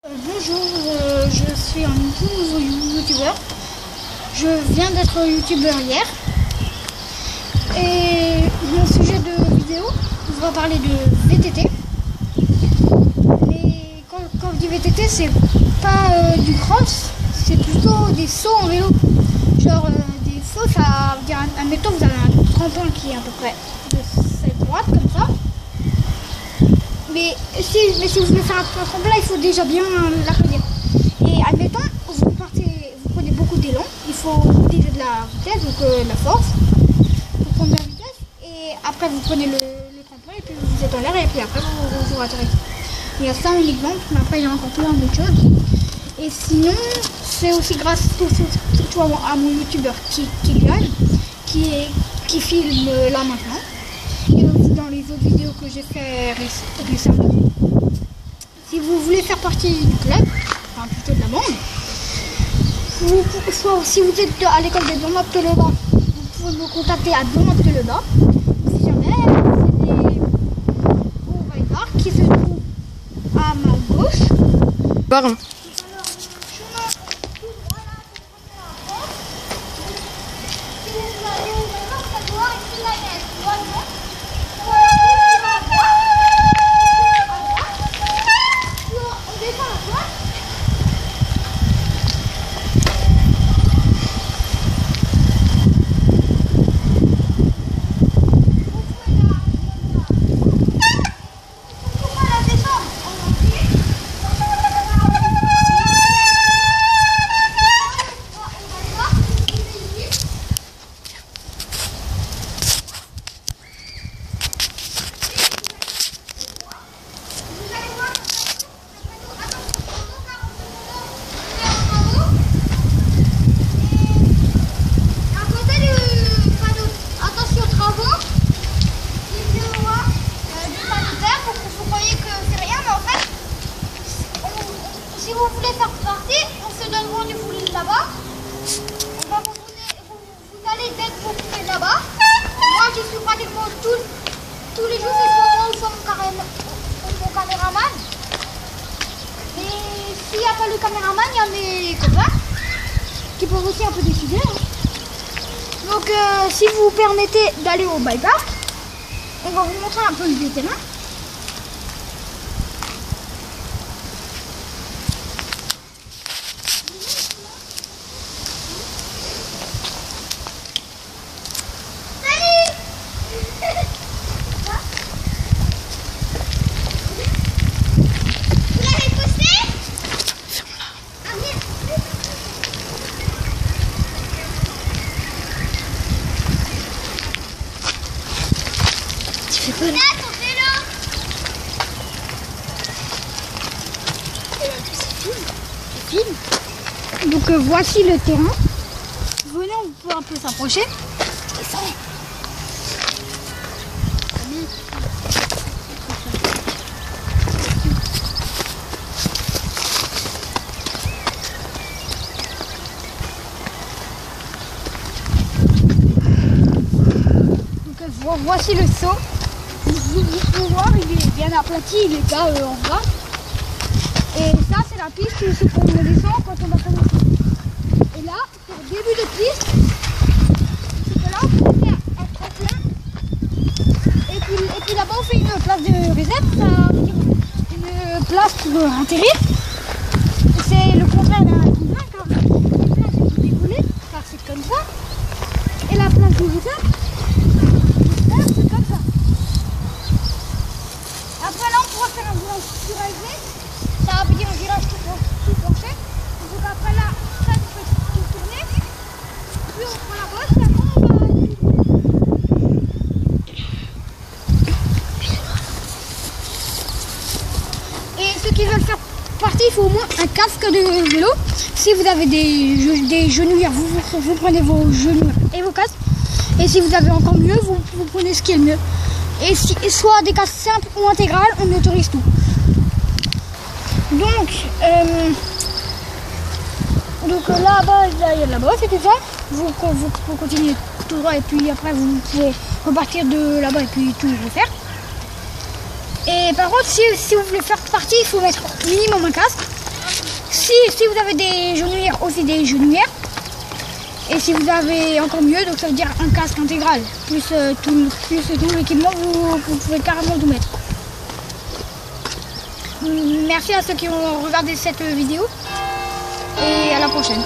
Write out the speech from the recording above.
Bonjour, je suis un nouveau youtubeur. Je viens d'être youtubeur hier. Et mon sujet de vidéo, on va parler de VTT. Mais quand je dis VTT, c'est pas du cross, c'est plutôt des sauts en vélo. Genre des sauts, ça veut dire, admettons, vous avez un tremplin qui est à peu près de cette droite, comme ça. Mais si vous voulez faire un tremplin, il faut déjà bien l'applaudir. Et admettons, vous prenez beaucoup d'élan, il faut déjà de la vitesse, donc de la force, pour prendre de la vitesse. Et après, vous prenez le tremplin, et puis vous êtes en l'air, et puis après, vous atterrissez. Il y a ça un exemple, mais après, il y a encore plein d'autres choses. Et sinon, c'est aussi grâce à mon youtubeur qui gagne, qui filme là maintenant. Et aussi dans les autres vidéos que j'ai fait récemment. Si vous voulez faire partie du club, enfin plutôt de la bande, soit si vous êtes à l'école de Donat-Teleba, vous pouvez me contacter à Donat-Teleba. Si jamais vous êtes au Vaidar qui se trouve à ma gauche. Barin. Si vous voulez faire partie, on se donne rendez-vous là-bas. Vous allez dès que vous pouvez là-bas. Moi, je suis pratiquement tous les jours, c'est soit moi ou soit mon caméraman. Et s'il n'y a pas le caméraman, il y a mes copains qui peuvent aussi un peu décider. Donc, si vous permettez d'aller au bike park, on va vous montrer un peu le terrain. Donc voici le terrain. Venez, on peut un peu s'approcher. Donc voici le saut. Vous pouvez voir, il est bien aplati, il est là en bas. Et ça, c'est la piste, c'est qu'on le descend quand on va commencer. Et là, pour le début de piste, c'est que là, on fait un tremplin. Et puis là-bas, on fait une place de réserve, ça veut dire une place pour atterrir. C'est le contraire d'un tremplin, car le tremplin, c'est pour décoller, car c'est comme ça. Et la place de réserve, c'est comme ça. Après là, on pourra faire un virage surélevé. Ça veut dire un virage tout penché. Donc après là, ça tu peux tout tourner. Puis on prend la gauche et après on va... Et ceux qui veulent faire partie, il faut au moins un casque de vélo. Si vous avez des genouillères, vous prenez vos genouillères et vos casques. Et si vous avez encore mieux, vous prenez ce qui est le mieux. Et soit des casques simples ou intégrales, on autorise tout. Donc là-bas, il y a de la bosse et tout ça. Vous continuez tout droit et puis après vous pouvez repartir de là-bas et puis tout refaire. Et par contre, si vous voulez faire partie, il faut mettre minimum un casque. si vous avez des genouillères, aussi des genouillères. Et si vous avez encore mieux, donc ça veut dire un casque intégral, plus tout l'équipement, vous pouvez carrément tout mettre. Merci à ceux qui ont regardé cette vidéo et à la prochaine.